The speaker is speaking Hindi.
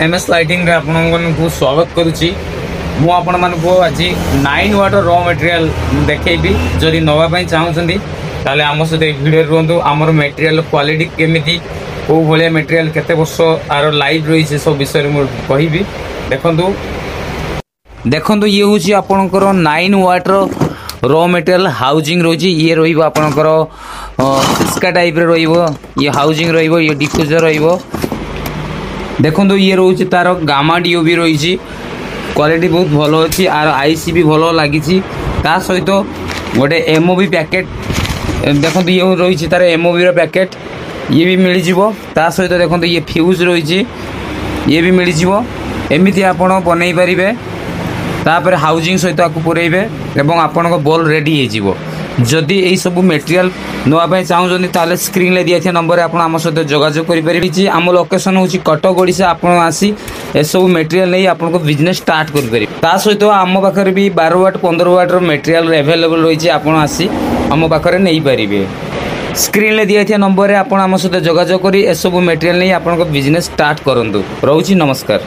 एमएस लाइटिंग आपको स्वागत करुच्ची मु आपण मानक आज 9 वाट रॉ मटेरियल देखी जदि नापी चाहूँगी ताले आम सहित भिडियो रुहतु आमर मटेरियल क्वालिटी केमी कौ भाया मटेरियल केते वर्ष आर लाइफ रही है सब विषय में कहि देखो ये हूँ आपणकर 9 वाट रॉ मटेरियल हाउजिंग रही ये रहा सिस्का टाइप ये हाउजिंग ये डिफ्यूजर देखो ये रोचे तार गामा डीओ भी रही क्वालिटी बहुत भल अच्छी आर आईसी भी भल लगी सहित गोटे एमओबी पैकेट देखो ये रही तार एमओबी पैकेट ये भी मिल जा सहित देखो ये फ्यूज रही ये भी मिल जामती आप बनई पारे तापर हाउजिंग सहित आपको पुरेबे एवं आपण बल्ब रेडी हो जदि यही सब मटेरियल नापी चाहूँगी ताले स्क्रीन दिया नंबर आप सहित जोगाजोग करें आम लोकेशन हूँ कटक ओडिशा आप आसी एसबू मटेरियल नहीं आपको बिजनेस स्टार्ट करें सहित आम पाखे भी 12 वाट 15 वाट मटेरियल एवेलेबल रही आप आसी आम पाखे नहीं पारे स्क्रीन दिया नंबर आप सहित जोगाजोग कर एसबू मटेरियल नहीं आप बिजनेस स्टार्ट करूँ रोची नमस्कार।